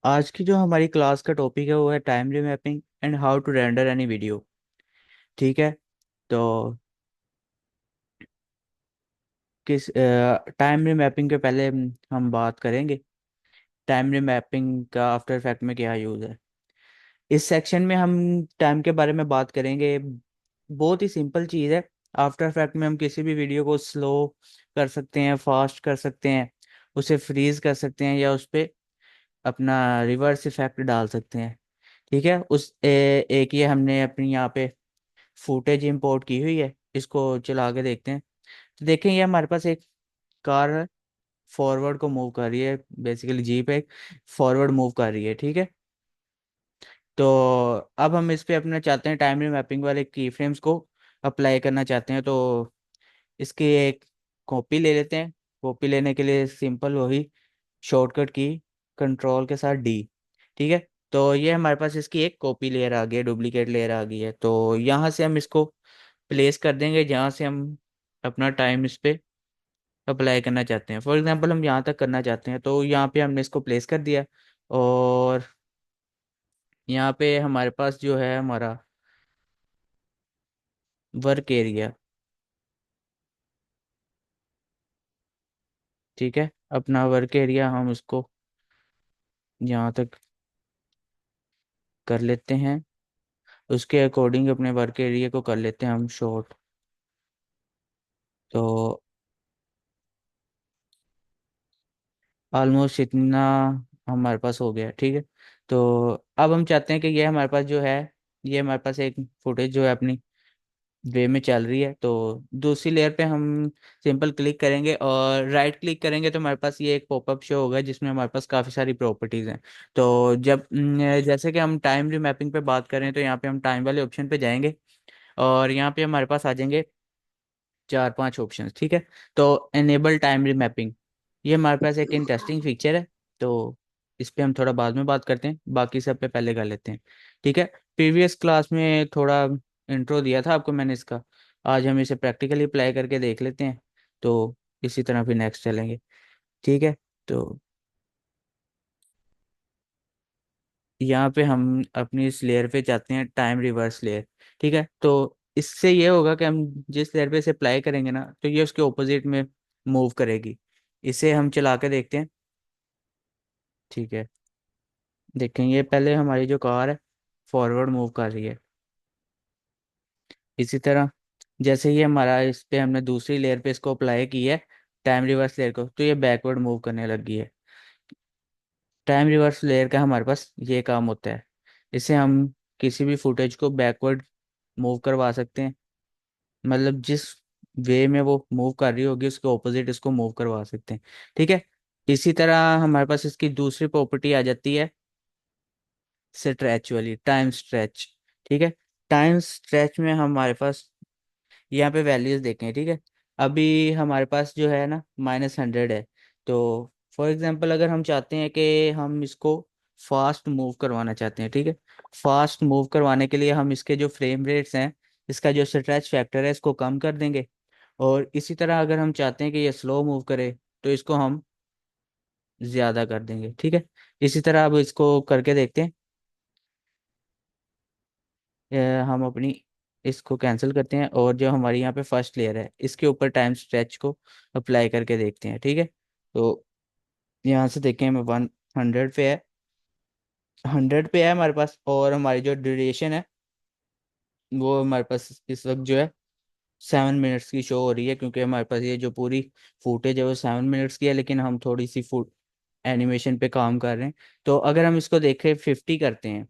आज की जो हमारी क्लास का टॉपिक है वो है time mapping and how to render any video. ठीक है। तो किस टाइम मैपिंग के पहले हम बात करेंगे टाइम मैपिंग का आफ्टर इफेक्ट में क्या यूज़ है। इस सेक्शन में हम टाइम के बारे में बात करेंगे। बहुत ही सिंपल चीज़ है। आफ्टर इफेक्ट में हम किसी भी वीडियो को स्लो कर सकते हैं, फास्ट कर सकते हैं, उसे फ्रीज कर सकते हैं या उस पर अपना रिवर्स इफेक्ट डाल सकते हैं। ठीक है। एक ये हमने अपनी यहाँ पे फुटेज इंपोर्ट की हुई है, इसको चला के देखते हैं। तो देखें ये हमारे पास एक कार है, फॉरवर्ड को मूव कर रही है, बेसिकली जीप एक फॉरवर्ड मूव कर रही है। ठीक है। तो अब हम इस पे अपना चाहते हैं टाइमली मैपिंग वाले की फ्रेम्स को अप्लाई करना चाहते हैं। तो इसकी एक कॉपी ले लेते हैं। कॉपी लेने के लिए सिंपल वही शॉर्टकट की कंट्रोल के साथ डी। ठीक है। तो ये हमारे पास इसकी एक कॉपी लेयर आ गई है, डुप्लीकेट लेयर आ गई है। तो यहाँ से हम इसको प्लेस कर देंगे जहाँ से हम अपना टाइम इस पे अप्लाई करना चाहते हैं। फॉर एग्जांपल हम यहाँ तक करना चाहते हैं, तो यहाँ पे हमने इसको प्लेस कर दिया। और यहाँ पे हमारे पास जो है हमारा वर्क एरिया। ठीक है। अपना वर्क एरिया हम उसको यहाँ तक कर लेते हैं। उसके अकॉर्डिंग अपने वर्क एरिया को कर लेते हैं हम शॉर्ट। तो ऑलमोस्ट इतना हमारे पास हो गया। ठीक है। तो अब हम चाहते हैं कि ये हमारे पास जो है, ये हमारे पास एक फुटेज जो है अपनी वे में चल रही है। तो दूसरी लेयर पे हम सिंपल क्लिक करेंगे और राइट क्लिक करेंगे तो हमारे पास ये एक पॉपअप शो होगा जिसमें हमारे पास काफ़ी सारी प्रॉपर्टीज़ हैं। तो जब जैसे कि हम टाइम मैपिंग पे बात करें तो यहाँ पे हम टाइम वाले ऑप्शन पे जाएंगे और यहाँ पे हमारे पास आ जाएंगे चार पांच ऑप्शंस। ठीक है। तो एनेबल टाइम मैपिंग, ये हमारे पास एक इंटरेस्टिंग फीचर है। तो इस पे हम थोड़ा बाद में बात करते हैं, बाकी सब पे पहले कर लेते हैं। ठीक है। प्रीवियस क्लास में थोड़ा इंट्रो दिया था आपको मैंने इसका। आज हम इसे प्रैक्टिकली अप्लाई करके देख लेते हैं। तो इसी तरह फिर नेक्स्ट चलेंगे। ठीक है। तो यहाँ पे हम अपनी इस लेयर पे जाते हैं, टाइम रिवर्स लेयर। ठीक है। तो इससे ये होगा कि हम जिस लेयर पे इसे अप्लाई करेंगे ना तो ये उसके ऑपोजिट में मूव करेगी। इसे हम चला के देखते हैं। ठीक है। देखें ये पहले हमारी जो कार है फॉरवर्ड मूव कर रही है। इसी तरह जैसे ही हमारा इस पे हमने दूसरी लेयर पे इसको अप्लाई की है टाइम रिवर्स लेयर को, तो ये बैकवर्ड मूव करने लगी है। टाइम रिवर्स लेयर का हमारे पास ये काम होता है। इससे हम किसी भी फुटेज को बैकवर्ड मूव करवा सकते हैं, मतलब जिस वे में वो मूव कर रही होगी उसके ऑपोजिट इसको मूव करवा सकते हैं। ठीक है। इसी तरह हमारे पास इसकी दूसरी प्रॉपर्टी आ जाती है स्ट्रेच वाली, टाइम स्ट्रेच। ठीक है। टाइम स्ट्रेच में हमारे पास यहाँ पे वैल्यूज देखें। ठीक है। अभी हमारे पास जो है ना -100 है। तो फॉर एग्जांपल अगर हम चाहते हैं कि हम इसको फास्ट मूव करवाना चाहते हैं। ठीक है। फास्ट मूव करवाने के लिए हम इसके जो फ्रेम रेट्स हैं, इसका जो स्ट्रेच फैक्टर है इसको कम कर देंगे। और इसी तरह अगर हम चाहते हैं कि ये स्लो मूव करे तो इसको हम ज़्यादा कर देंगे। ठीक है। इसी तरह अब इसको करके देखते हैं। हम अपनी इसको कैंसिल करते हैं और जो हमारी यहाँ पे फर्स्ट लेयर है इसके ऊपर टाइम स्ट्रेच को अप्लाई करके देखते हैं। ठीक है। तो यहाँ से देखें हमें 100 पे है, 100 पे है हमारे पास। और हमारी जो ड्यूरेशन है वो हमारे पास इस वक्त जो है 7 मिनट्स की शो हो रही है, क्योंकि हमारे पास ये जो पूरी फुटेज है वो 7 मिनट्स की है, लेकिन हम थोड़ी सी फुट एनिमेशन पे काम कर रहे हैं। तो अगर हम इसको देखें 50 करते हैं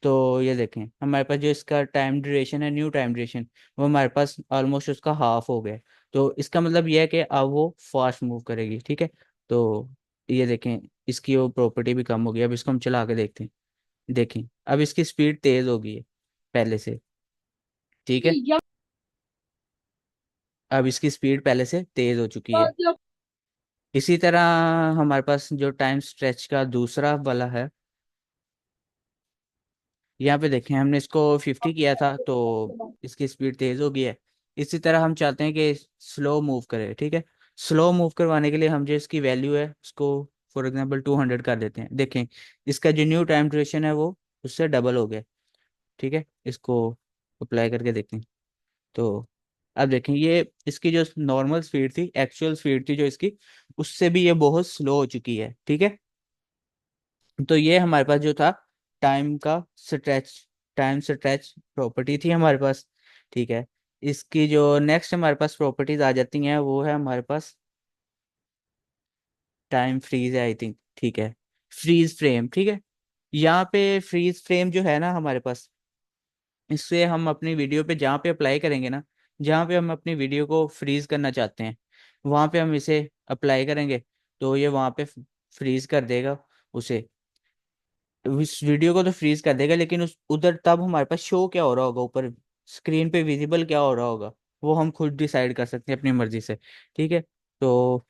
तो ये देखें हमारे पास जो इसका टाइम ड्यूरेशन है, न्यू टाइम ड्यूरेशन, वो हमारे पास ऑलमोस्ट उसका हाफ हो गया। तो इसका मतलब ये है कि अब वो फास्ट मूव करेगी। ठीक है। तो ये देखें इसकी वो प्रॉपर्टी भी कम हो गई। अब इसको हम चला के देखते हैं। देखें अब इसकी स्पीड तेज़ हो गई है पहले से। ठीक है। अब इसकी स्पीड पहले से तेज़ हो चुकी है। इसी तरह हमारे पास जो टाइम स्ट्रेच का दूसरा वाला है, यहाँ पे देखें हमने इसको 50 किया था तो इसकी स्पीड तेज़ हो गई है। इसी तरह हम चाहते हैं कि स्लो मूव करे। ठीक है। स्लो मूव करवाने के लिए हम जो इसकी वैल्यू है उसको फॉर एग्जांपल 200 कर देते हैं। देखें इसका जो न्यू टाइम ड्यूरेशन है वो उससे डबल हो गया। ठीक है, इसको अप्लाई करके देखते हैं। तो अब देखें ये इसकी जो नॉर्मल स्पीड थी, एक्चुअल स्पीड थी जो इसकी, उससे भी ये बहुत स्लो हो चुकी है। ठीक है, तो ये हमारे पास जो था टाइम का स्ट्रेच, टाइम स्ट्रेच प्रॉपर्टी थी हमारे पास। ठीक है, इसकी जो नेक्स्ट हमारे पास प्रॉपर्टीज आ जाती हैं वो है हमारे पास टाइम फ्रीज है आई थिंक। ठीक है, फ्रीज फ्रेम। ठीक है, यहाँ पे फ्रीज फ्रेम जो है ना हमारे पास, इससे हम अपनी वीडियो पे जहाँ पे अप्लाई करेंगे ना, जहाँ पे हम अपनी वीडियो को फ्रीज करना चाहते हैं वहाँ पे हम इसे अप्लाई करेंगे, तो ये वहाँ पे फ्रीज कर देगा उसे। उस वीडियो को तो फ्रीज कर देगा, लेकिन उस उधर तब हमारे पास शो क्या हो रहा होगा, ऊपर स्क्रीन पे विजिबल क्या हो रहा होगा, वो हम खुद डिसाइड कर सकते हैं अपनी मर्जी से। ठीक है, तो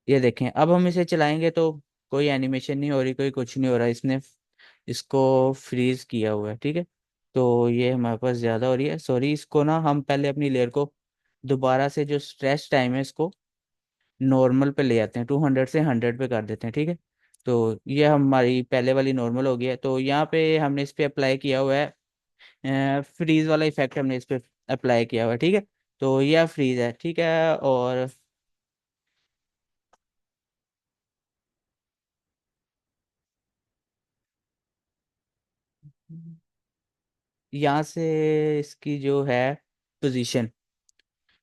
ये देखें अब हम इसे चलाएंगे तो कोई एनिमेशन नहीं हो रही, कोई कुछ नहीं हो रहा, इसने इसको फ्रीज किया हुआ है। ठीक है, तो ये हमारे पास ज़्यादा हो रही है, सॉरी। इसको ना हम पहले अपनी लेयर को दोबारा से जो स्ट्रेच टाइम है इसको नॉर्मल पे ले आते हैं, 200 से 100 पे कर देते हैं। ठीक है, तो ये हमारी पहले वाली नॉर्मल हो गई है। तो यहाँ पे हमने इस पे अप्लाई किया हुआ है फ्रीज वाला इफेक्ट, हमने इस पे अप्लाई किया हुआ है। ठीक है, तो यह फ्रीज है। ठीक है, और यहाँ से इसकी जो है पोजीशन,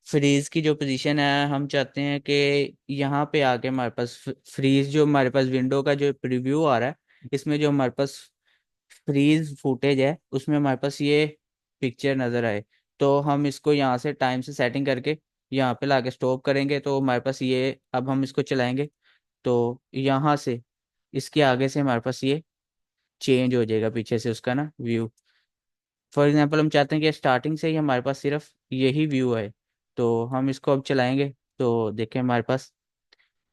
फ्रीज की जो पोजीशन है, हम चाहते हैं कि यहाँ पे आके हमारे पास फ्रीज, जो हमारे पास विंडो का जो प्रीव्यू आ रहा है इसमें जो हमारे पास फ्रीज फुटेज है उसमें हमारे पास ये पिक्चर नज़र आए। तो हम इसको यहाँ से टाइम से सेटिंग करके यहाँ पे लाके स्टॉप करेंगे, तो हमारे पास ये, अब हम इसको चलाएंगे तो यहाँ से इसके आगे से हमारे पास ये चेंज हो जाएगा पीछे से उसका ना व्यू। फॉर एग्जांपल हम चाहते हैं कि स्टार्टिंग से ही हमारे पास सिर्फ यही व्यू है, तो हम इसको अब चलाएंगे तो देखें हमारे पास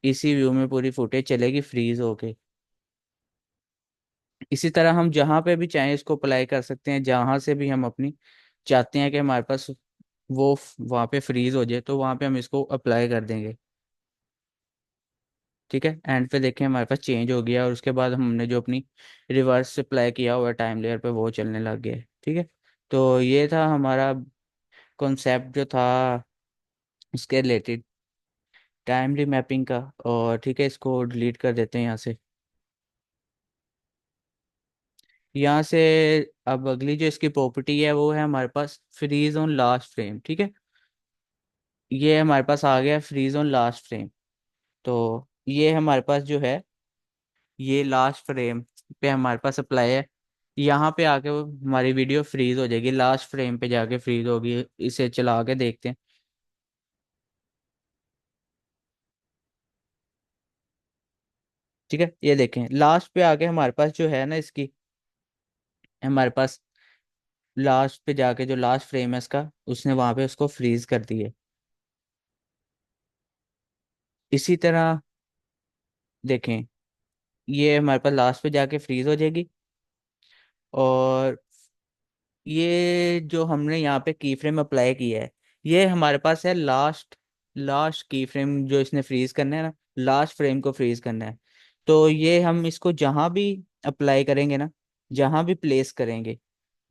इसी व्यू में पूरी फुटेज चलेगी फ्रीज होके। इसी तरह हम जहाँ पे भी चाहें इसको अप्लाई कर सकते हैं, जहाँ से भी हम अपनी चाहते हैं कि हमारे पास वो वहाँ पे फ्रीज हो जाए तो वहाँ पे हम इसको अप्लाई कर देंगे। ठीक है, एंड पे देखें हमारे पास चेंज हो गया, और उसके बाद हमने जो अपनी रिवर्स अप्लाई किया हुआ टाइम लेयर पे वो चलने लग गया है। ठीक है, तो ये था हमारा कॉन्सेप्ट जो था इसके रिलेटेड टाइम मैपिंग का। और ठीक है, इसको डिलीट कर देते हैं यहाँ से। यहाँ से अब अगली जो इसकी प्रॉपर्टी है वो है हमारे पास फ्रीज ऑन लास्ट फ्रेम। ठीक है, ये हमारे पास आ गया फ्रीज ऑन लास्ट फ्रेम। तो ये हमारे पास जो है ये लास्ट फ्रेम पे हमारे पास अप्लाई है, यहाँ पे आके वो हमारी वीडियो फ्रीज हो जाएगी, लास्ट फ्रेम पे जाके फ्रीज होगी। इसे चला के देखते हैं। ठीक है, ये देखें लास्ट पे आके हमारे पास जो है ना इसकी, हमारे पास लास्ट पे जाके जो लास्ट फ्रेम है इसका, उसने वहां पे उसको फ्रीज कर दिए। इसी तरह देखें ये हमारे पास लास्ट पे जाके फ्रीज हो जाएगी। और ये जो हमने यहाँ पे की फ्रेम अप्लाई किया है, ये हमारे पास है लास्ट, लास्ट की फ्रेम जो इसने फ्रीज करना है ना, लास्ट फ्रेम को फ्रीज करना है। तो ये हम इसको जहां भी अप्लाई करेंगे ना, जहां भी प्लेस करेंगे,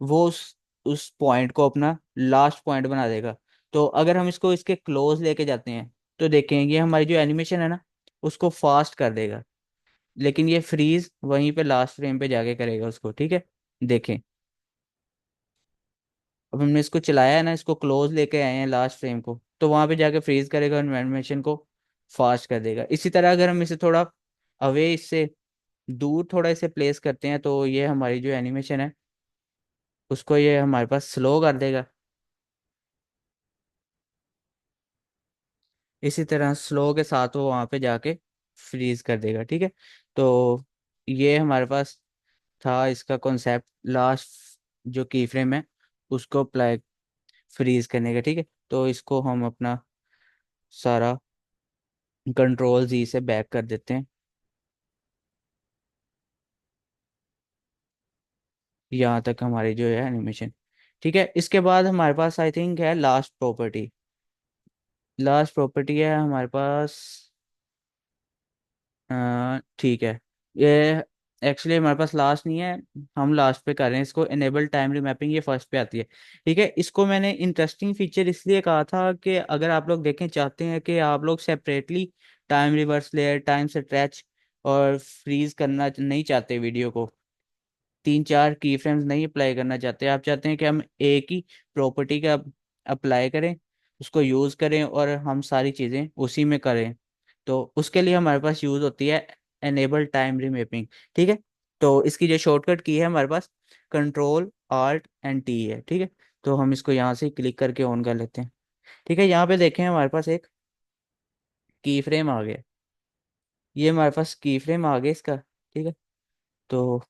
वो उस पॉइंट को अपना लास्ट पॉइंट बना देगा। तो अगर हम इसको इसके क्लोज लेके जाते हैं तो देखें ये हमारी जो एनिमेशन है ना उसको फास्ट कर देगा, लेकिन ये फ्रीज वहीं पे लास्ट फ्रेम पे जाके करेगा उसको। ठीक है, देखें अब हमने इसको चलाया है ना, इसको क्लोज लेके आए हैं लास्ट फ्रेम को, तो वहां पे जाके फ्रीज करेगा और एनिमेशन को फास्ट कर देगा। इसी तरह अगर हम इसे थोड़ा अवे, इससे दूर थोड़ा इसे प्लेस करते हैं तो ये हमारी जो एनिमेशन है उसको ये हमारे पास स्लो कर देगा। इसी तरह स्लो के साथ वो वहां पे जाके फ्रीज कर देगा। ठीक है, तो ये हमारे पास था इसका कॉन्सेप्ट, लास्ट जो की फ्रेम है उसको अप्लाई फ्रीज करने का। ठीक है, तो इसको हम अपना सारा कंट्रोल जी से बैक कर देते हैं यहाँ तक हमारी जो है एनिमेशन। ठीक है, इसके बाद हमारे पास आई थिंक है लास्ट प्रॉपर्टी। लास्ट प्रॉपर्टी है हमारे पास ठीक है। ये एक्चुअली हमारे पास लास्ट नहीं है, हम लास्ट पे कर रहे हैं इसको। इनेबल टाइम रिमैपिंग ये फर्स्ट पे आती है। ठीक है, इसको मैंने इंटरेस्टिंग फीचर इसलिए कहा था कि अगर आप लोग देखें चाहते हैं कि आप लोग separately time reverse layer, time stretch और फ्रीज करना नहीं चाहते वीडियो को, तीन चार की फ्रेम्स नहीं अप्लाई करना चाहते, आप चाहते हैं कि हम एक ही प्रॉपर्टी का अप्लाई करें, उसको यूज़ करें और हम सारी चीज़ें उसी में करें, तो उसके लिए हमारे पास यूज़ होती है एनेबल टाइम रीमैपिंग। ठीक है, तो इसकी जो शॉर्टकट की है हमारे पास कंट्रोल आल्ट एंड टी है। ठीक है, तो हम इसको यहाँ से क्लिक करके ऑन कर लेते हैं। ठीक है, यहाँ पे देखें हमारे पास एक की फ्रेम आ गया, ये हमारे पास की फ्रेम आ गया इसका। ठीक है, तो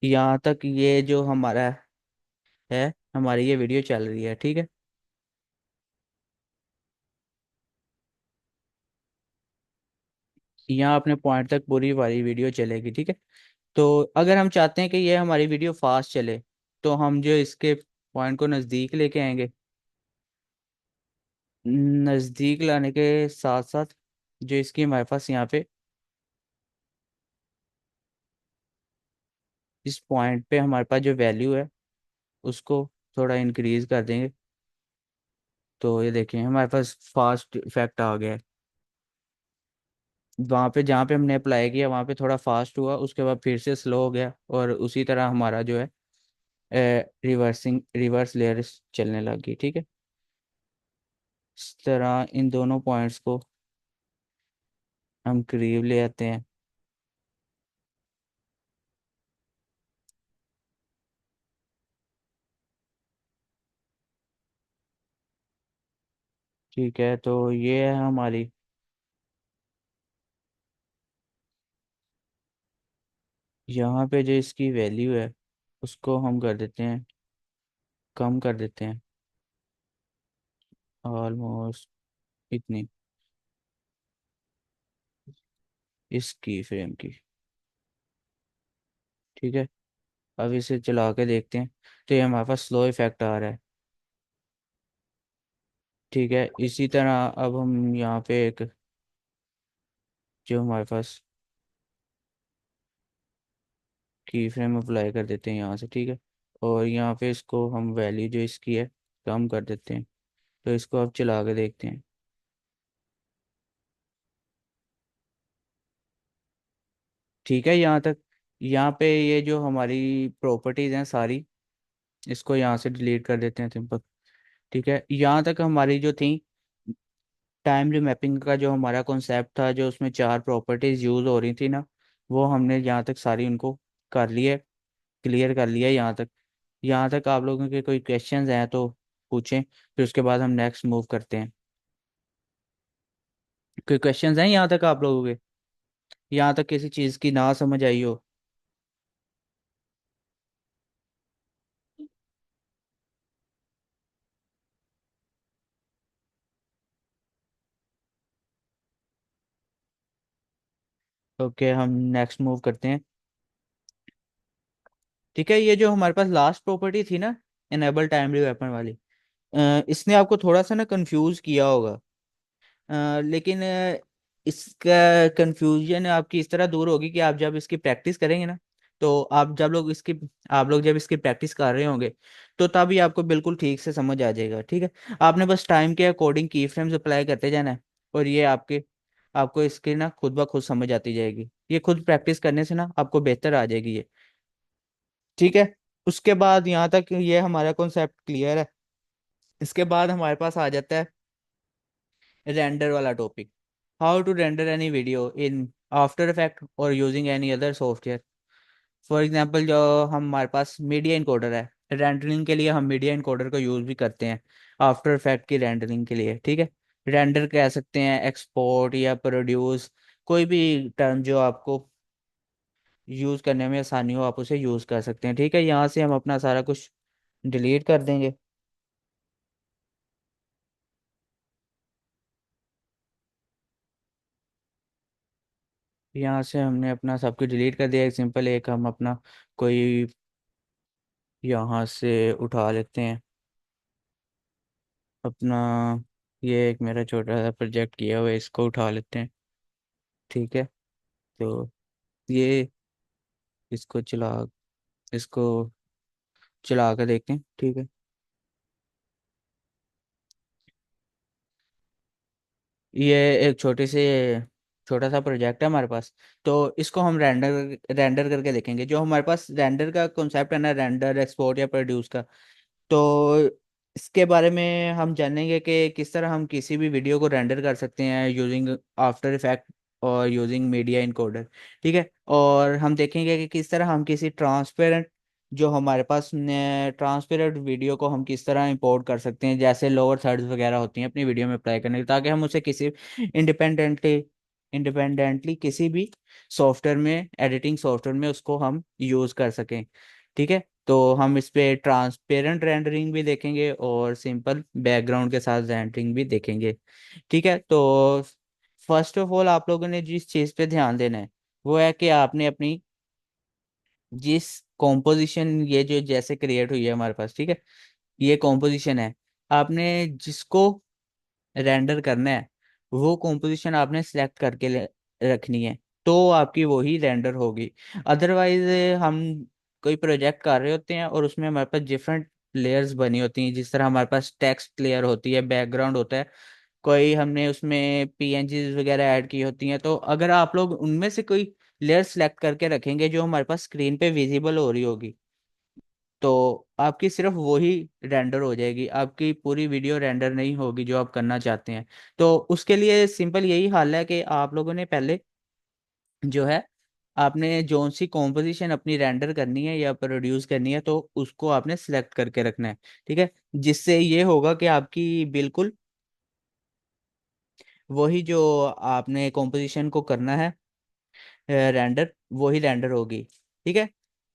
यहाँ तक ये जो हमारा है, हमारी ये वीडियो चल रही है। ठीक है, यहाँ अपने पॉइंट तक पूरी वाली वीडियो चलेगी। ठीक है, तो अगर हम चाहते हैं कि ये हमारी वीडियो फास्ट चले, तो हम जो इसके पॉइंट को नज़दीक लेके आएंगे, नज़दीक लाने के साथ साथ जो इसकी हमारे पास यहाँ पे इस पॉइंट पे हमारे पास जो वैल्यू है उसको थोड़ा इंक्रीज कर देंगे, तो ये देखें हमारे पास फास्ट इफेक्ट आ गया है। वहाँ पे जहाँ पे हमने अप्लाई किया वहाँ पे थोड़ा फास्ट हुआ, उसके बाद फिर से स्लो हो गया, और उसी तरह हमारा जो है रिवर्स लेयर चलने लग गई। ठीक है, इस तरह इन दोनों पॉइंट्स को हम करीब ले आते हैं। ठीक है, तो ये है हमारी, यहाँ पे जो इसकी वैल्यू है उसको हम कर देते हैं, कम कर देते हैं ऑलमोस्ट इतनी, इसकी फ्रेम की। ठीक है, अब इसे चला के देखते हैं, तो ये हमारे पास स्लो इफेक्ट आ रहा है। ठीक है, इसी तरह अब हम यहाँ पे एक जो हमारे पास की फ्रेम अप्लाई कर देते हैं यहाँ से। ठीक है, और यहाँ पे इसको हम वैल्यू जो इसकी है कम कर देते हैं, तो इसको अब चला के देखते हैं। ठीक है, यहाँ तक, यहाँ पे ये जो हमारी प्रॉपर्टीज हैं सारी, इसको यहाँ से डिलीट कर देते हैं सिंपल। ठीक है, यहाँ तक हमारी जो थी टाइम रिमैपिंग का जो हमारा कॉन्सेप्ट था, जो उसमें चार प्रॉपर्टीज यूज हो रही थी ना, वो हमने यहाँ तक सारी उनको कर लिए, क्लियर कर लिया यहाँ तक। यहाँ तक आप लोगों के कोई क्वेश्चंस हैं तो पूछें, फिर उसके बाद हम नेक्स्ट मूव करते हैं। कोई क्वेश्चंस हैं यहाँ तक आप लोगों के, यहाँ तक किसी चीज़ की ना समझ आई हो? ओके, हम नेक्स्ट मूव करते हैं। ठीक है, ये जो हमारे पास लास्ट प्रॉपर्टी थी ना, इनेबल टाइमली वेपन वाली, इसने आपको थोड़ा सा ना कंफ्यूज किया होगा। लेकिन इसका कंफ्यूजन आपकी इस तरह दूर होगी कि आप जब इसकी प्रैक्टिस करेंगे ना, तो आप लोग जब इसकी प्रैक्टिस कर रहे होंगे, तो तभी आपको बिल्कुल ठीक से समझ आ जाएगा। ठीक है, आपने बस टाइम के अकॉर्डिंग की फ्रेम्स अप्लाई करते जाना है, और ये आपको इसकी ना खुद ब खुद समझ आती जाएगी, ये खुद प्रैक्टिस करने से ना आपको बेहतर आ जाएगी ये। ठीक है, उसके बाद यहाँ तक ये हमारा कॉन्सेप्ट क्लियर है। इसके बाद हमारे पास आ जाता है रेंडर वाला topic. How to render any video in After Effect और using any other software. For example, जो हमारे पास मीडिया इनकोडर है, रेंडरिंग के लिए हम मीडिया इनकोडर का यूज़ भी करते हैं आफ्टर इफेक्ट की रेंडरिंग के लिए। ठीक है, रेंडर कह सकते हैं, एक्सपोर्ट या प्रोड्यूस, कोई भी टर्म जो आपको यूज़ करने में आसानी हो आप उसे यूज़ कर सकते हैं। ठीक है, यहाँ से हम अपना सारा कुछ डिलीट कर देंगे। यहाँ से हमने अपना सब कुछ डिलीट कर दिया। एक सिंपल एक हम अपना कोई यहाँ से उठा लेते हैं अपना, ये एक मेरा छोटा सा प्रोजेक्ट किया हुआ है, इसको उठा लेते हैं। ठीक है। तो ये इसको इसको चला कर देखते हैं, ठीक है। ये एक छोटा सा प्रोजेक्ट है हमारे पास। तो इसको हम रेंडर रेंडर करके देखेंगे। जो हमारे पास रेंडर का कॉन्सेप्ट है ना, रेंडर एक्सपोर्ट या प्रोड्यूस का, तो इसके बारे में हम जानेंगे कि किस तरह हम किसी भी वीडियो को रेंडर कर सकते हैं यूजिंग आफ्टर इफेक्ट और यूजिंग मीडिया इनकोडर। ठीक है। और हम देखेंगे कि किस तरह हम किसी ट्रांसपेरेंट, जो हमारे पास ट्रांसपेरेंट वीडियो को हम किस तरह इंपोर्ट कर सकते हैं, जैसे लोअर थर्ड्स वगैरह होती हैं अपनी वीडियो में अप्लाई करने के, ताकि हम उसे किसी इंडिपेंडेंटली इंडिपेंडेंटली किसी भी सॉफ्टवेयर में, एडिटिंग सॉफ्टवेयर में उसको हम यूज़ कर सकें। ठीक है। तो हम इस पे ट्रांसपेरेंट रेंडरिंग भी देखेंगे और सिंपल बैकग्राउंड के साथ रेंडरिंग भी देखेंगे। ठीक है। तो फर्स्ट ऑफ ऑल आप लोगों ने जिस चीज़ पे ध्यान देना है वो है कि आपने अपनी जिस कॉम्पोजिशन, ये जो जैसे क्रिएट हुई है हमारे पास, ठीक है, ये कॉम्पोजिशन है, आपने जिसको रेंडर करना है वो कॉम्पोजिशन आपने सेलेक्ट करके रखनी है, तो आपकी वही रेंडर होगी। अदरवाइज हम कोई प्रोजेक्ट कर रहे होते हैं और उसमें हमारे पास डिफरेंट लेयर्स बनी होती हैं, जिस तरह हमारे पास टेक्स्ट लेयर होती है, बैकग्राउंड होता है, कोई हमने उसमें पीएनजीज वगैरह ऐड की होती हैं। तो अगर आप लोग उनमें से कोई लेयर सेलेक्ट करके रखेंगे जो हमारे पास स्क्रीन पे विजिबल हो रही होगी, तो आपकी सिर्फ वही रेंडर हो जाएगी, आपकी पूरी वीडियो रेंडर नहीं होगी जो आप करना चाहते हैं। तो उसके लिए सिंपल यही हल है कि आप लोगों ने पहले जो है, आपने जो सी कॉम्पोजिशन अपनी रेंडर करनी है या प्रोड्यूस करनी है, तो उसको आपने सिलेक्ट करके रखना है। ठीक है। जिससे ये होगा कि आपकी बिल्कुल वही जो आपने कॉम्पोजिशन को करना है रेंडर, वही रेंडर होगी। ठीक है।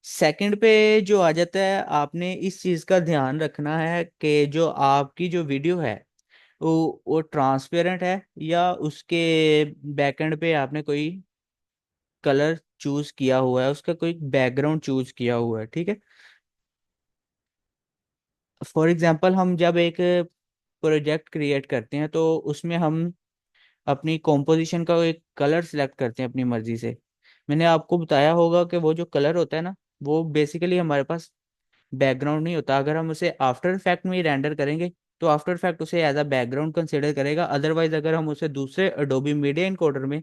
सेकंड पे जो आ जाता है, आपने इस चीज का ध्यान रखना है कि जो आपकी जो वीडियो है वो ट्रांसपेरेंट है या उसके बैकएंड पे आपने कोई कलर चूज किया हुआ है, उसका कोई बैकग्राउंड चूज किया हुआ है। ठीक है। फॉर एग्जांपल हम जब एक प्रोजेक्ट क्रिएट करते हैं तो उसमें हम अपनी कॉम्पोजिशन का एक कलर सेलेक्ट करते हैं अपनी मर्जी से। मैंने आपको बताया होगा कि वो जो कलर होता है ना, वो बेसिकली हमारे पास बैकग्राउंड नहीं होता। अगर हम उसे आफ्टर इफेक्ट में ही रेंडर करेंगे तो आफ्टर इफेक्ट उसे एज अ बैकग्राउंड कंसिडर करेगा। अदरवाइज अगर हम उसे दूसरे अडोबी मीडिया इनकोडर में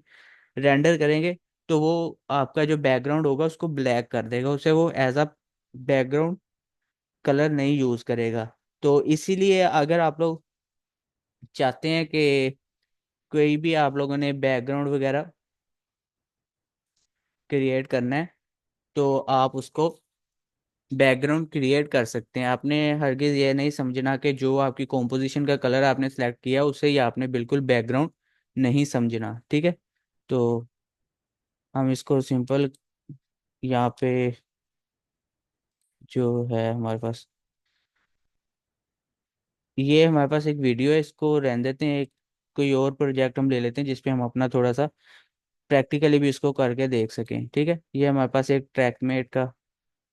रेंडर करेंगे तो वो आपका जो बैकग्राउंड होगा उसको ब्लैक कर देगा, उसे वो एज अ बैकग्राउंड कलर नहीं यूज करेगा। तो इसीलिए अगर आप लोग चाहते हैं कि कोई भी आप लोगों ने बैकग्राउंड वगैरह क्रिएट करना है, तो आप उसको बैकग्राउंड क्रिएट कर सकते हैं। आपने हरगिज ये नहीं समझना कि जो आपकी कॉम्पोजिशन का कलर आपने सेलेक्ट किया उसे ही आपने बिल्कुल बैकग्राउंड नहीं समझना। ठीक है। तो हम इसको सिंपल यहाँ पे जो है हमारे पास, ये हमारे पास एक वीडियो है, इसको रहने देते हैं। एक कोई और प्रोजेक्ट हम ले लेते हैं जिसपे हम अपना थोड़ा सा प्रैक्टिकली भी इसको करके देख सकें। ठीक है। ये हमारे पास एक ट्रैकमेट का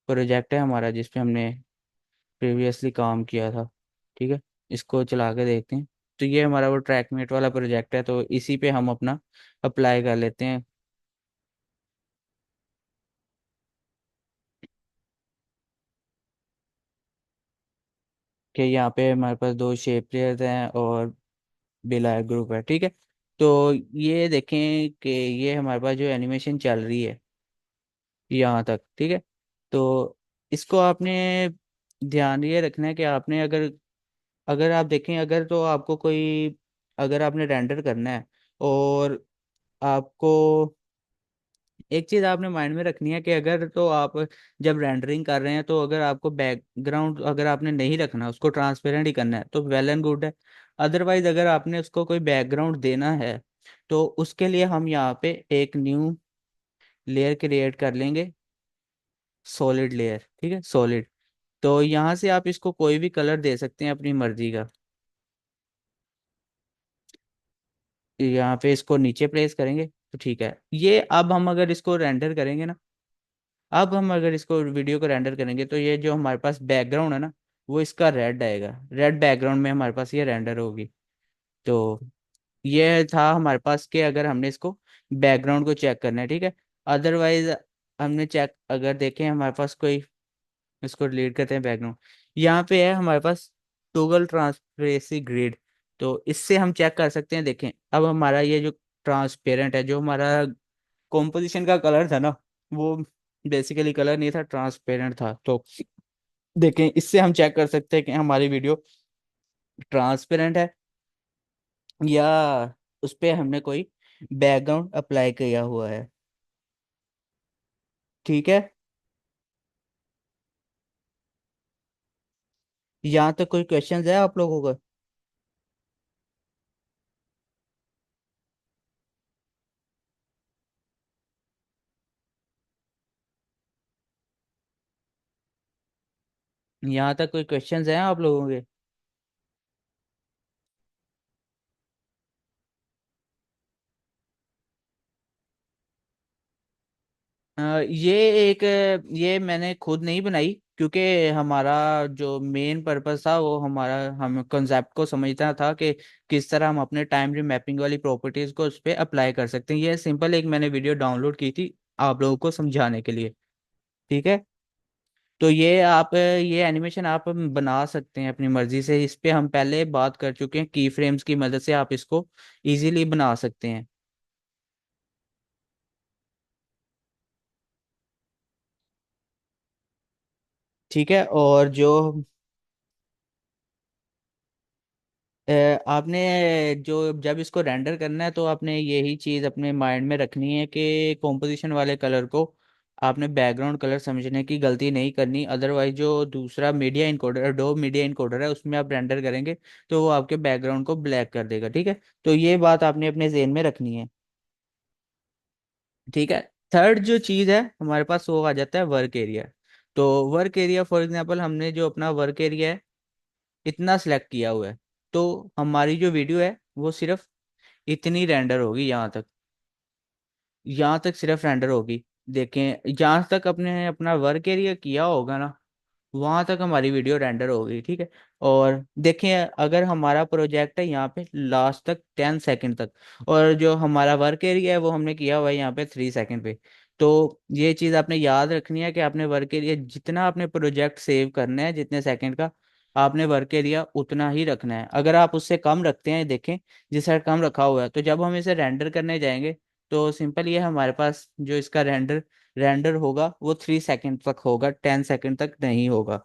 प्रोजेक्ट है हमारा, जिसपे हमने प्रीवियसली काम किया था। ठीक है। इसको चला के देखते हैं। तो ये हमारा वो ट्रैकमेट वाला प्रोजेक्ट है, तो इसी पे हम अपना अप्लाई कर लेते हैं। कि यहाँ पे हमारे पास दो शेप लेयर्स हैं और बिलाय ग्रुप है। ठीक है। तो ये देखें कि ये हमारे पास जो एनिमेशन चल रही है यहाँ तक। ठीक है। तो इसको आपने ध्यान ये रखना है कि आपने अगर अगर आप देखें, अगर तो आपको कोई, अगर आपने रेंडर करना है और आपको एक चीज आपने माइंड में रखनी है कि अगर तो आप जब रेंडरिंग कर रहे हैं तो अगर आपको बैकग्राउंड अगर आपने नहीं रखना, उसको ट्रांसपेरेंट ही करना है, तो वेल एंड गुड है। अदरवाइज अगर आपने उसको कोई बैकग्राउंड देना है तो उसके लिए हम यहाँ पे एक न्यू लेयर क्रिएट कर लेंगे, सॉलिड लेयर। ठीक है, सॉलिड। तो यहाँ से आप इसको कोई भी कलर दे सकते हैं अपनी मर्जी का। यहाँ पे इसको नीचे प्लेस करेंगे तो ठीक है। ये अब हम अगर इसको रेंडर करेंगे ना, अब हम अगर इसको वीडियो को रेंडर करेंगे तो ये जो हमारे पास बैकग्राउंड है ना, वो इसका रेड आएगा, रेड बैकग्राउंड में हमारे पास ये रेंडर होगी। तो ये था हमारे पास कि अगर हमने इसको बैकग्राउंड को चेक करना है, ठीक है। अदरवाइज हमने चेक अगर देखें हमारे पास कोई, इसको डिलीट करते हैं बैकग्राउंड। यहाँ पे है हमारे पास टोगल ट्रांसपेरेंसी ग्रिड। तो इससे हम चेक कर सकते हैं, देखें अब हमारा ये जो ट्रांसपेरेंट है, जो हमारा कॉम्पोजिशन का कलर था ना, वो बेसिकली कलर नहीं था, ट्रांसपेरेंट था। तो देखें इससे हम चेक कर सकते हैं कि हमारी वीडियो ट्रांसपेरेंट है या उस पे हमने कोई बैकग्राउंड अप्लाई किया हुआ है। ठीक है, यहाँ तक कोई क्वेश्चंस है आप लोगों का? यहाँ तक कोई क्वेश्चंस हैं आप लोगों के? ये एक, ये मैंने खुद नहीं बनाई, क्योंकि हमारा जो मेन पर्पस था वो हमारा, हम कंसेप्ट को समझना था कि किस तरह हम अपने टाइम मैपिंग वाली प्रॉपर्टीज को उस पर अप्लाई कर सकते हैं। ये सिंपल एक मैंने वीडियो डाउनलोड की थी आप लोगों को समझाने के लिए। ठीक है, तो ये आप ये एनिमेशन आप बना सकते हैं अपनी मर्जी से। इस पे हम पहले बात कर चुके हैं, की फ्रेम्स की मदद से आप इसको इजीली बना सकते हैं। ठीक है, और जो अ, आपने जो जब इसको रेंडर करना है तो आपने यही चीज़ अपने माइंड में रखनी है कि कॉम्पोजिशन वाले कलर को आपने बैकग्राउंड कलर समझने की गलती नहीं करनी। अदरवाइज जो दूसरा media encoder, adobe media encoder है, उसमें आप रेंडर करेंगे तो वो आपके बैकग्राउंड को ब्लैक कर देगा। ठीक है, तो ये बात आपने अपने जेहन में रखनी है। ठीक है, थर्ड जो चीज़ है हमारे पास वो आ जाता है वर्क एरिया। तो वर्क एरिया फॉर एग्जांपल हमने जो अपना वर्क एरिया है इतना सेलेक्ट किया हुआ है, तो हमारी जो वीडियो है वो सिर्फ इतनी रेंडर होगी, यहाँ तक सिर्फ रेंडर होगी। देखें जहाँ तक अपने अपना वर्क एरिया किया होगा ना, वहां तक हमारी वीडियो रेंडर हो गई। ठीक है, और देखें अगर हमारा प्रोजेक्ट है यहाँ पे लास्ट तक 10 सेकंड तक, और जो हमारा वर्क एरिया है वो हमने किया हुआ है यहाँ पे 3 सेकंड पे। तो ये चीज़ आपने याद रखनी है कि आपने वर्क एरिया जितना आपने प्रोजेक्ट सेव करना है, जितने सेकंड का आपने वर्क एरिया उतना ही रखना है। अगर आप उससे कम रखते हैं, देखें जिस साइड कम रखा हुआ है, तो जब हम इसे रेंडर करने जाएंगे तो सिंपल ये हमारे पास जो इसका रेंडर रेंडर होगा वो 3 सेकंड तक होगा, 10 सेकंड तक नहीं होगा।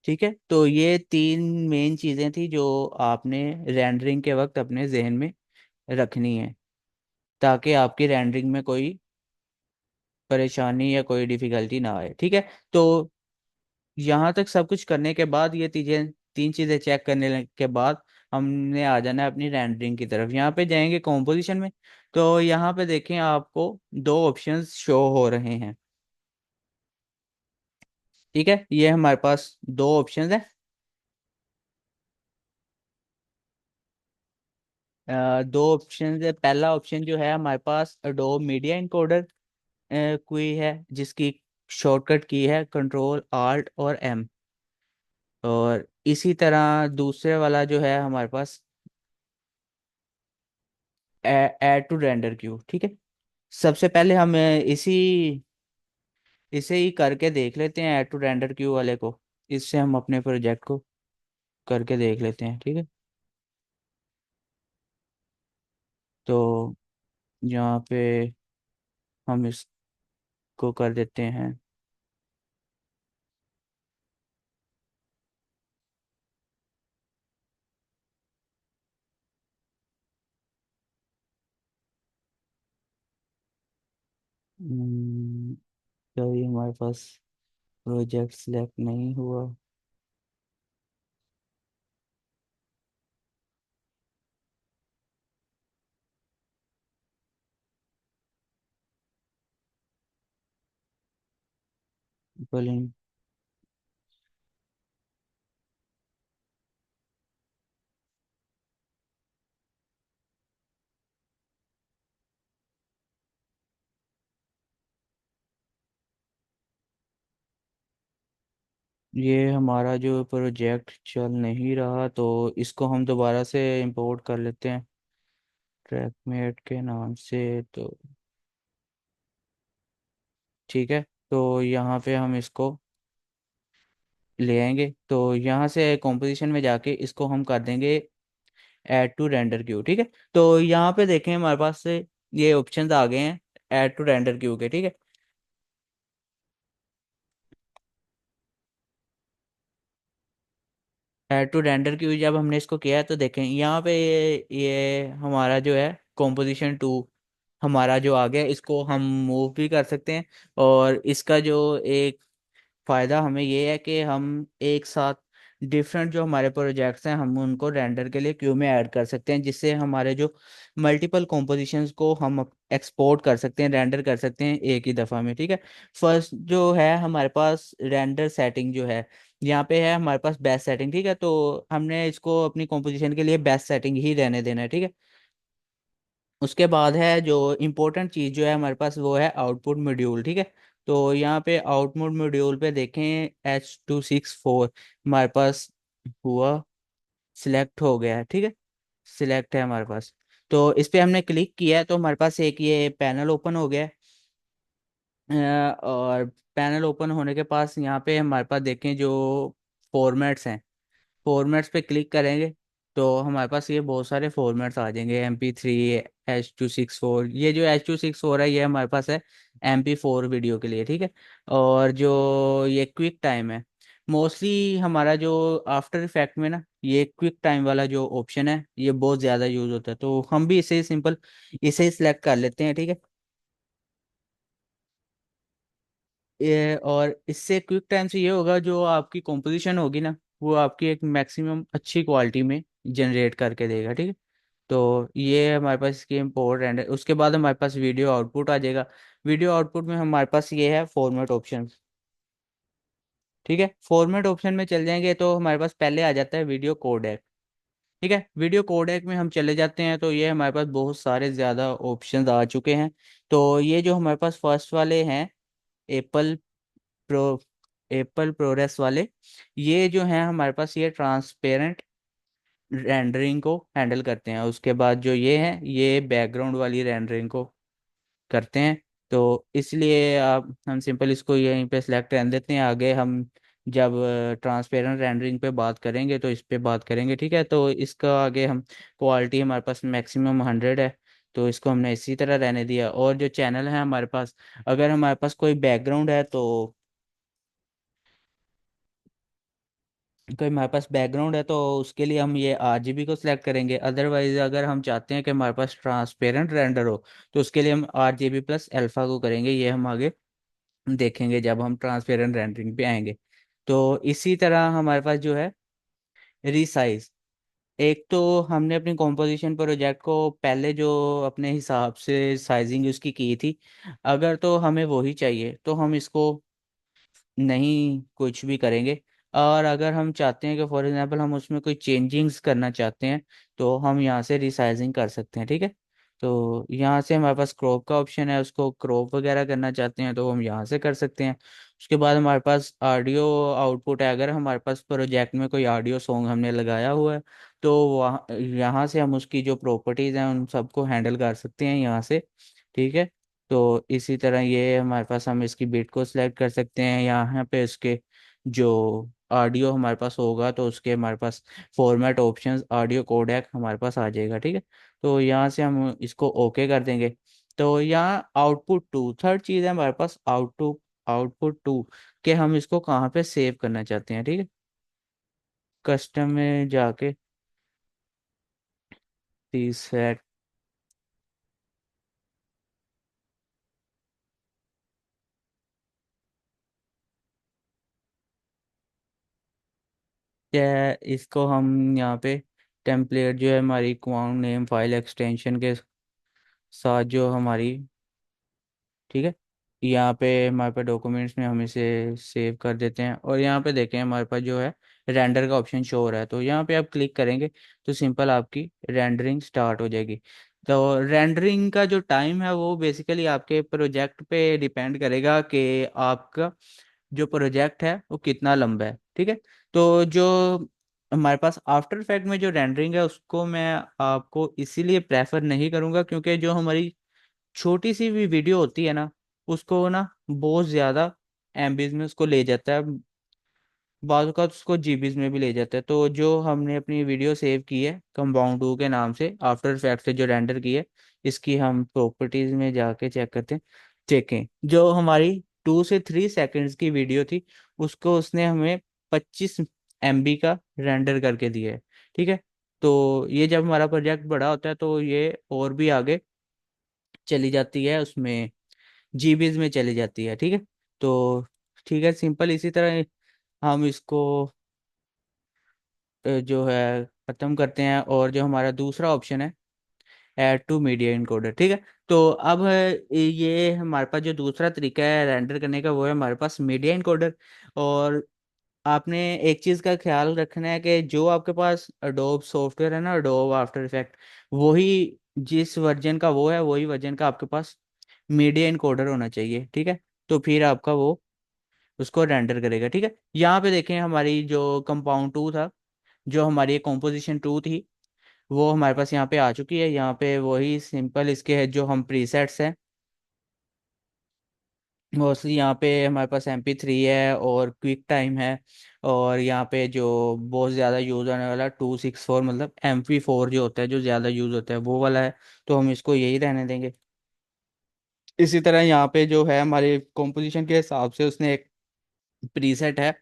ठीक है, तो ये तीन मेन चीज़ें थी जो आपने रेंडरिंग के वक्त अपने जहन में रखनी है, ताकि आपकी रेंडरिंग में कोई परेशानी या कोई डिफिकल्टी ना आए। ठीक है, तो यहाँ तक सब कुछ करने के बाद, ये तीन चीज़ें चेक करने के बाद हमने आ जाना है अपनी रेंडरिंग की तरफ। यहाँ पे जाएंगे कॉम्पोजिशन में, तो यहाँ पे देखें आपको दो ऑप्शंस शो हो रहे हैं। ठीक है, ये हमारे पास दो ऑप्शंस हैं। दो ऑप्शन है। पहला ऑप्शन जो है हमारे पास अडोब मीडिया इनकोडर कोई है, जिसकी शॉर्टकट की है Ctrl Alt और M। और इसी तरह दूसरे वाला जो है हमारे पास ऐड टू रेंडर क्यू। ठीक है, सबसे पहले हम इसे ही करके देख लेते हैं, ऐड टू रेंडर क्यू वाले को। इससे हम अपने प्रोजेक्ट को करके देख लेते हैं। ठीक है, तो यहाँ पे हम इसको कर देते हैं। तो ये हमारे पास प्रोजेक्ट सिलेक्ट नहीं हुआ। बोलें ये हमारा जो प्रोजेक्ट चल नहीं रहा, तो इसको हम दोबारा से इंपोर्ट कर लेते हैं ट्रैकमेट के नाम से। तो ठीक है, तो यहाँ पे हम इसको ले आएंगे, तो यहाँ से कॉम्पोजिशन में जाके इसको हम कर देंगे ऐड टू रेंडर क्यू। ठीक है, तो यहाँ पे देखें हमारे पास से ये ऑप्शंस आ गए हैं ऐड टू रेंडर क्यू के। ठीक है, ऐड टू रेंडर क्यू जब हमने इसको किया है, तो देखें यहाँ पे ये हमारा जो है कॉम्पोजिशन टू हमारा जो आ गया, इसको हम मूव भी कर सकते हैं। और इसका जो एक फ़ायदा हमें ये है कि हम एक साथ डिफरेंट जो हमारे प्रोजेक्ट्स हैं हम उनको रेंडर के लिए क्यू में ऐड कर सकते हैं, जिससे हमारे जो मल्टीपल कॉम्पोजिशंस को हम एक्सपोर्ट कर सकते हैं, रेंडर कर सकते हैं एक ही दफ़ा में। ठीक है, फर्स्ट जो है हमारे पास रेंडर सेटिंग जो है, यहाँ पे है हमारे पास बेस्ट सेटिंग। ठीक है, तो हमने इसको अपनी कॉम्पोजिशन के लिए बेस्ट सेटिंग ही रहने देना है। ठीक है, उसके बाद है जो इम्पोर्टेंट चीज़ जो है हमारे पास, वो है आउटपुट मॉड्यूल। ठीक है, तो यहाँ पे आउटपुट मॉड्यूल पे देखें H264 हमारे पास हुआ, सिलेक्ट हो गया है। ठीक है, सिलेक्ट है हमारे पास, तो इस पे हमने क्लिक किया है, तो हमारे पास एक ये पैनल ओपन हो गया है। और पैनल ओपन होने के पास यहाँ पे हमारे पास देखें जो फॉर्मेट्स हैं, फॉर्मेट्स पे क्लिक करेंगे तो हमारे पास ये बहुत सारे फॉर्मेट्स आ जाएंगे। MP3, H264, ये जो H264 है ये हमारे पास है MP4 वीडियो के लिए। ठीक है, और जो ये क्विक टाइम है, मोस्टली हमारा जो आफ्टर इफेक्ट में ना ये क्विक टाइम वाला जो ऑप्शन है ये बहुत ज़्यादा यूज होता है, तो हम भी इसे सिंपल इसे ही सिलेक्ट कर लेते हैं। ठीक है, और इससे क्विक टाइम से ये होगा, जो आपकी कॉम्पोजिशन होगी ना वो आपकी एक मैक्सिमम अच्छी क्वालिटी में जनरेट करके देगा। ठीक है, तो ये हमारे पास इसकी इम्पोर्ट एंड उसके बाद हमारे पास वीडियो आउटपुट आ जाएगा। वीडियो आउटपुट में हमारे पास ये है फॉर्मेट ऑप्शन। ठीक है, फॉर्मेट ऑप्शन में चल जाएंगे तो हमारे पास पहले आ जाता है वीडियो कोडेक। ठीक है, वीडियो कोडेक में हम चले जाते हैं, तो ये हमारे पास बहुत सारे ज़्यादा ऑप्शंस आ चुके हैं। तो ये जो हमारे पास फर्स्ट वाले हैं एप्पल प्रो एप्पल प्रोरेस वाले, ये जो हैं हमारे पास ये ट्रांसपेरेंट रेंडरिंग को हैंडल करते हैं। उसके बाद जो ये है ये बैकग्राउंड वाली रेंडरिंग को करते हैं। तो इसलिए आप हम सिंपल इसको यहीं पे सिलेक्ट रहने देते हैं। आगे हम जब ट्रांसपेरेंट रेंडरिंग पे बात करेंगे तो इस पे बात करेंगे। ठीक है, तो इसका आगे हम क्वालिटी हमारे पास मैक्सिमम 100 है, तो इसको हमने इसी तरह रहने दिया। और जो चैनल है हमारे पास, अगर हमारे पास कोई बैकग्राउंड है तो कोई हमारे पास बैकग्राउंड है तो उसके लिए हम ये RGB को सिलेक्ट करेंगे। अदरवाइज अगर हम चाहते हैं कि हमारे पास ट्रांसपेरेंट रेंडर हो तो उसके लिए हम RGB प्लस अल्फा को करेंगे। ये हम आगे देखेंगे जब हम ट्रांसपेरेंट रेंडरिंग पे आएंगे। तो इसी तरह हमारे पास जो है रीसाइज, एक तो हमने अपनी कॉम्पोजिशन प्रोजेक्ट को पहले जो अपने हिसाब से साइजिंग उसकी की थी, अगर तो हमें वही चाहिए तो हम इसको नहीं कुछ भी करेंगे। और अगर हम चाहते हैं कि फॉर एग्जांपल हम उसमें कोई चेंजिंग्स करना चाहते हैं तो हम यहाँ से रिसाइजिंग कर सकते हैं। ठीक है, तो यहाँ से हमारे पास क्रॉप का ऑप्शन है, उसको क्रॉप वगैरह करना चाहते हैं तो हम यहाँ से कर सकते हैं। उसके बाद हमारे पास ऑडियो आउटपुट है, अगर हमारे पास प्रोजेक्ट में कोई ऑडियो सॉन्ग हमने लगाया हुआ है तो वहाँ यहाँ से हम उसकी जो प्रॉपर्टीज़ हैं उन सबको हैंडल कर सकते हैं यहाँ से। ठीक है, तो इसी तरह ये हमारे पास हम इसकी बीट को सिलेक्ट कर सकते हैं। यहाँ पे इसके जो ऑडियो हमारे पास होगा तो उसके हमारे पास फॉर्मेट ऑप्शंस ऑडियो कोडेक हमारे पास आ जाएगा। ठीक है, तो यहाँ से हम इसको ओके कर देंगे। तो यहाँ आउटपुट टू थर्ड चीज़ है हमारे पास आउटपुट टू के हम इसको कहाँ पे सेव करना चाहते हैं। ठीक है, कस्टम में जाके सेट क्या इसको हम यहाँ पे टेम्पलेट जो है हमारी क्वाउन नेम फाइल एक्सटेंशन के साथ जो हमारी, ठीक है, यहाँ पे हमारे पास डॉक्यूमेंट्स में हम इसे सेव कर देते हैं। और यहाँ पे देखें हमारे पास जो है रेंडर का ऑप्शन शो हो रहा है, तो यहाँ पे आप क्लिक करेंगे तो सिंपल आपकी रेंडरिंग स्टार्ट हो जाएगी। तो रेंडरिंग का जो टाइम है वो बेसिकली आपके प्रोजेक्ट पे डिपेंड करेगा कि आपका जो प्रोजेक्ट है वो कितना लंबा है। ठीक है। तो जो हमारे पास आफ्टर इफेक्ट में जो रेंडरिंग है उसको मैं आपको इसीलिए प्रेफर नहीं करूंगा, क्योंकि जो हमारी छोटी सी भी वीडियो होती है ना, उसको ना बहुत ज्यादा एमबीज में उसको ले जाता है, बाद का उसको जीबीज में भी ले जाता है। तो जो हमने अपनी वीडियो सेव की है कंपाउंड 2 के नाम से, आफ्टर इफेक्ट से जो रेंडर की है, इसकी हम प्रॉपर्टीज में जाके चेक करते हैं। चेकें, जो हमारी 2 से 3 सेकंड्स की वीडियो थी, उसको उसने हमें 25 MB का रेंडर करके दिया है। ठीक है। तो ये जब हमारा प्रोजेक्ट बड़ा होता है तो ये और भी आगे चली जाती है, उसमें जीबीज में चली जाती है। ठीक है। तो ठीक है, सिंपल इसी तरह हम इसको जो है खत्म करते हैं। और जो हमारा दूसरा ऑप्शन है, ऐड टू मीडिया इनकोडर। ठीक है। तो अब ये हमारे पास जो दूसरा तरीका है रेंडर करने का, वो है हमारे पास मीडिया इनकोडर। और आपने एक चीज़ का ख्याल रखना है कि जो आपके पास अडोब सॉफ्टवेयर है ना, अडोब आफ्टर इफेक्ट, वही जिस वर्जन का वो है वही वर्जन का आपके पास मीडिया इनकोडर होना चाहिए। ठीक है। तो फिर आपका वो उसको रेंडर करेगा। ठीक है। यहाँ पे देखें, हमारी जो कंपाउंड 2 था, जो हमारी कॉम्पोजिशन 2 थी, वो हमारे पास यहाँ पे आ चुकी है। यहाँ पे वही सिंपल इसके है जो हम प्रीसेट्स हैं, मोस्टली यहाँ पे हमारे पास MP3 है और क्विक टाइम है। और यहाँ पे जो बहुत ज़्यादा यूज़ होने वाला 264, मतलब MP4 जो होता है, जो ज़्यादा यूज़ होता है वो वाला है। तो हम इसको यही रहने देंगे। इसी तरह यहाँ पे जो है हमारे कॉम्पोजिशन के हिसाब से उसने एक प्रीसेट है,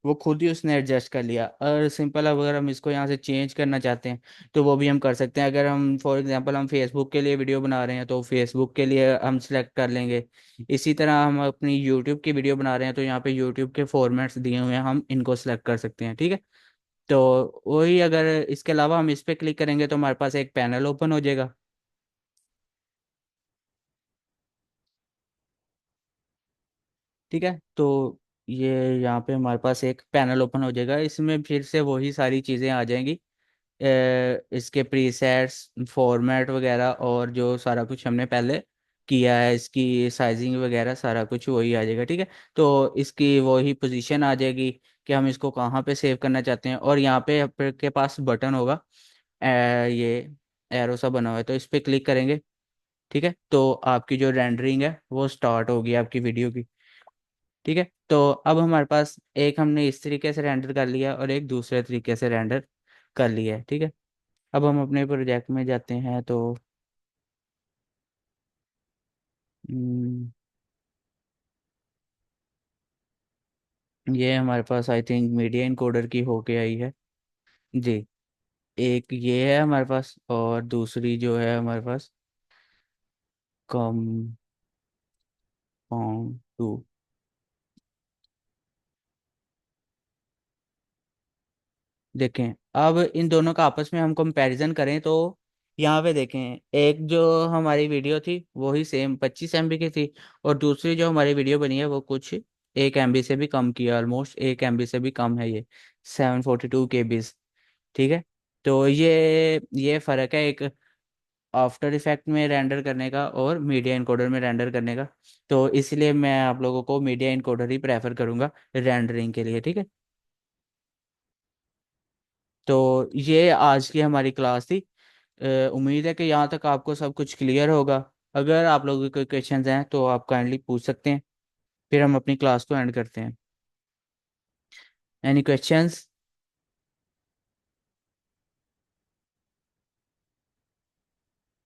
वो खुद ही उसने एडजस्ट कर लिया। और सिंपल, अब अगर हम इसको यहाँ से चेंज करना चाहते हैं तो वो भी हम कर सकते हैं। अगर हम फॉर एग्जांपल हम फेसबुक के लिए वीडियो बना रहे हैं तो फेसबुक के लिए हम सिलेक्ट कर लेंगे। इसी तरह हम अपनी यूट्यूब की वीडियो बना रहे हैं तो यहाँ पे यूट्यूब के फॉर्मेट्स दिए हुए हैं, हम इनको सिलेक्ट कर सकते हैं। ठीक है। तो वही, अगर इसके अलावा हम इस पर क्लिक करेंगे तो हमारे पास एक पैनल ओपन हो जाएगा। ठीक है। तो ये यहाँ पे हमारे पास एक पैनल ओपन हो जाएगा, इसमें फिर से वही सारी चीज़ें आ जाएंगी, इसके प्रीसेट्स, फॉर्मेट वगैरह, और जो सारा कुछ हमने पहले किया है, इसकी साइजिंग वगैरह सारा कुछ वही आ जाएगा। ठीक है। तो इसकी वही पोजीशन आ जाएगी कि हम इसको कहाँ पे सेव करना चाहते हैं। और यहाँ पे आपके पास बटन होगा, ये एरो सा बना हुआ है, तो इस पे क्लिक करेंगे। ठीक है। तो आपकी जो रेंडरिंग है वो स्टार्ट होगी आपकी वीडियो की। ठीक है। तो अब हमारे पास एक हमने इस तरीके से रेंडर कर लिया और एक दूसरे तरीके से रेंडर कर लिया है। ठीक है। अब हम अपने प्रोजेक्ट में जाते हैं तो हम्म, ये हमारे पास आई थिंक मीडिया इनकोडर की होके आई है। जी। एक ये है हमारे पास, और दूसरी जो है हमारे पास कंपाउंड 2। देखें, अब इन दोनों का आपस में हम कंपैरिजन करें तो यहाँ पे देखें, एक जो हमारी वीडियो थी वो ही सेम 25 MB की थी, और दूसरी जो हमारी वीडियो बनी है वो कुछ 1 MB से भी कम की है, ऑलमोस्ट 1 MB से भी कम है ये, 742 KB। ठीक है। तो ये फ़र्क है एक आफ्टर इफेक्ट में रेंडर करने का और मीडिया इनकोडर में रेंडर करने का। तो इसलिए मैं आप लोगों को मीडिया इनकोडर ही प्रेफर करूंगा रेंडरिंग के लिए। ठीक है। तो ये आज की हमारी क्लास थी। उम्मीद है कि यहाँ तक आपको सब कुछ क्लियर होगा। अगर आप लोगों के कोई क्वेश्चंस हैं तो आप काइंडली पूछ सकते हैं, फिर हम अपनी क्लास को एंड करते हैं। Any questions?